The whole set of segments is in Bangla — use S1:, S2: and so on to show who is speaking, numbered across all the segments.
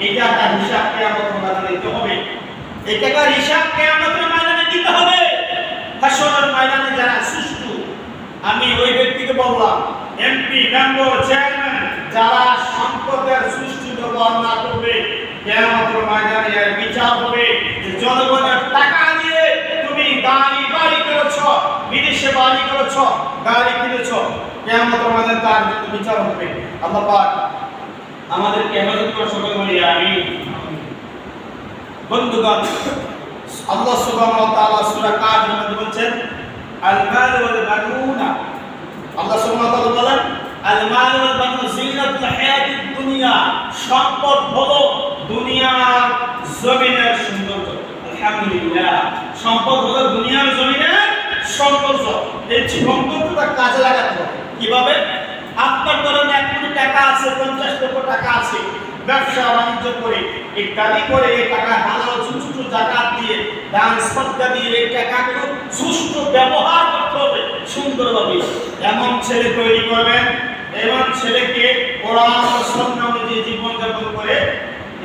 S1: এটা একটা হিসাব কিয়ামতের ময়দানে দিতে হবে। এটাকার হিসাব কিয়ামতের ময়দানে দিতে হবে। হাসরের ময়দানে যারা সুষ্ঠু, আমি ওই ব্যক্তিকে বললাম, এমপি, মেম্বার, চেয়ারম্যান, যারা সম্পদের সুষ্ঠু ব্যবহার না করবে, কিয়ামতের ময়দানে এর বিচার হবে যে জনগণের টাকা দিয়ে তুমি বাড়ি করেছো, বিদেশে বাড়ি করেছো, গাড়ি কিনেছো, কিয়ামতের ময়দানে তার বিচার হবে। আল্লাহ পাক আমাদেরকে হেফাজত করে সকলে বলি আমিন। বন্ধুগণ, আল্লাহ সুবহানাহু ওয়া তাআলা সূরা কাফের মধ্যে বলেন আল মাল ওয়াল বানুনা, আল্লাহ সুবহানাহু ওয়া তাআলা বলেন আল মাল ওয়াল বানুনা জিনাতুল হায়াতিদ দুনিয়া, সম্পদ হলো দুনিয়ার জমিনের সৌন্দর্য। আলহামদুলিল্লাহ, সম্পদ হলো দুনিয়ার জমিনের সৌন্দর্য। এই সৌন্দর্যটা কাজে লাগাতে হবে। কিভাবে? আপনার ধরেন 1 কোটি টাকা আছে, 50 লক্ষ টাকা আছে, ব্যবসা বাণিজ্য করে ইত্যাদি করে এই টাকা হালাল সুষ্ঠু যাকাত দিয়ে, দান সদকা দিয়ে এই টাকাগুলো সুষ্ঠু ব্যবহার করতে হবে সুন্দরভাবে। এমন ছেলে তৈরি করবেন, এমন ছেলেকে কোরআন ও সুন্নাহ অনুযায়ী জীবন যাপন করে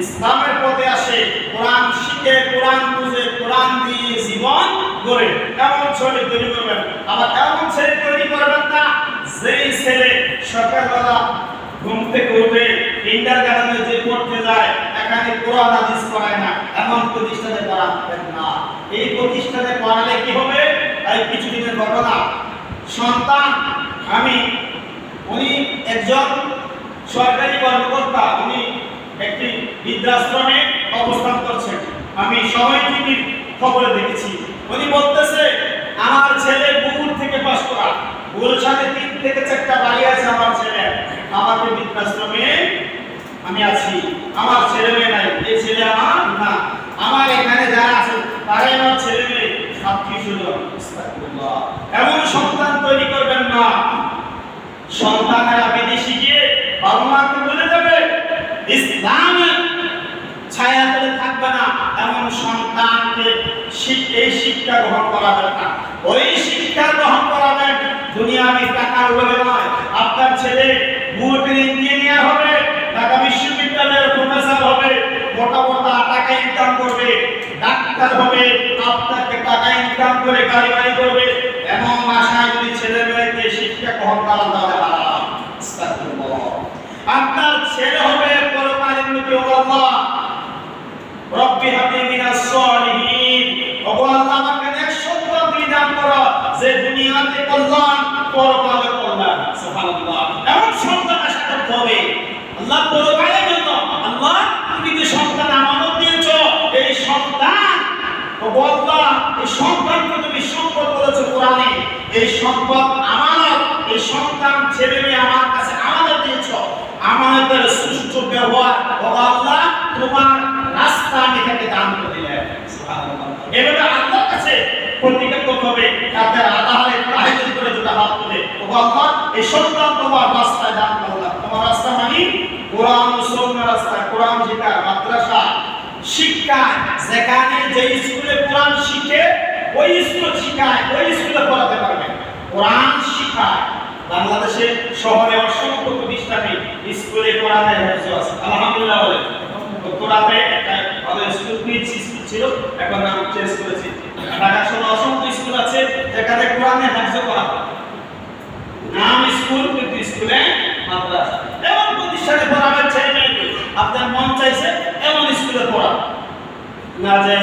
S1: ইসলামের পথে আসে, কোরআন শিখে, কোরআন বুঝে, কোরআন দিয়ে জীবন গড়ে, এমন ছেলে তৈরি করবেন। আবার এমন ছেলে তৈরি করবেন না যেই ছেলে সকালবেলা ঘুম থেকে উঠে কিন্ডারগার্টেনে যে পড়তে যায়, এখানে কোরআন হাদিস পড়ায় না, এমন প্রতিষ্ঠানে পড়াবেন না। এই প্রতিষ্ঠানে পড়ালে কি হবে? তাই কিছুদিনের ঘটনা, সন্তান, উনি একজন সরকারি কর্মকর্তা, উনি একটি বৃদ্ধাশ্রমে অবস্থান করছেন। আমি সময় টিভির খবরে দেখেছি, উনি বলতেছে আমার ছেলে বুকুর থেকে পাস করা, গুলশানে 3 থেকে 4টা বাড়ি আছে আমার ছেলে, আমাকে বৃদ্ধাশ্রমে আমি আছি, আমার ছেলে মেয়ে নাই, এই ছেলে আমার না, আমার এখানে যারা আছে তারাই আমার ছেলে মেয়ে, আত্মীয়স্বজন। এমন সন্তান তৈরি করবেন না। সন্তানেরা বিদেশে গিয়ে বাবা মাকে বলে যাবে, ইসলামের ছায়া তলে থাকবে না, এমন সন্তানকে এই শিক্ষা গ্রহণ করাবেন না। ওই শিক্ষা গ্রহণ করাবেন দুনিয়াবি টাকার লোভে নয়। আপনার ছেলে মোটর ইঞ্জিনিয়ার হবে, ঢাকা বিশ্ববিদ্যালয়ের প্রফেসর হবে, মোটা মোটা টাকা ইনকাম করবে, ডাক্তার হবে, আপনাকে টাকা ইনকাম করে গাড়ি বাড়ি করবে, এমন আশায় যদি ছেলে মেয়েকে শিক্ষা গ্রহণ করান তাহলে হারাম। আস্তাগফিরুল্লাহ। আপনার ছেলে হবে পরকালীন নবী আল্লাহ, রব্বি হাবলি মিনাস সালিহিন, ওগো আল্লাহ আমাকে এক সন্তান তুমি দান করো যে দুনিয়াতে কল্যাণ, পরকালে কল্যাণ। সুবহানাল্লাহ। এমন সন্তান আশা করতে হবে আল্লাহ পরকালের জন্য। আল্লাহ তুমি যে সন্তান আমানত দিয়েছো, এই সন্তান, ওগো আল্লাহ এই সন্তানকে তুমি সম্পদ বলেছো কোরআনে, এই সম্পদ আমানত, এই সন্তান ছেলে মেয়ে আমার কাছে আমানত দিয়েছো, আমানতের সুষ্ঠু ব্যবহার ওগো আল্লাহ তোমার রাস্তা আমি তাকে দান করে দিলেন। সুবহানাল্লাহ। এভাবে আল্লাহর কাছে প্রতিজ্ঞা করতে হবে, তাদের আধারে আয়োজন করে দুটো হাত তুলে, ওগো আল্লাহ এই সন্তান তোমার রাস্তায় দান করলাম। তোমার রাস্তা মানে কোরআন ও সুন্নাহর রাস্তা, কোরআন শিক্ষা, মাদ্রাসা শিক্ষা, যেখানে যে স্কুলে কোরআন শিখে ওই স্কুল শিখায়, ওই স্কুলে পড়াতে পারবে। কোরআন শিখায় বাংলাদেশে শহরে অসংখ্য প্রতিষ্ঠানে স্কুলে কোরআনের হেফজ আছে, আলহামদুলিল্লাহ বলে। কোরআনে একটা ভালো স্কুল ছিল, এখন নাম চেঞ্জ করেছি। ঢাকা শহরে অসংখ্য স্কুল আছে যেখানে কোরআনের হেফজ করা হয়, নাম স্কুল কিন্তু স্কুলে মাদ্রাসা। এমন প্রতিষ্ঠানে পড়াবেন ছেলে মেয়েকে, আপনার মন চাইছে এমন স্কুলে পড়া না যায়।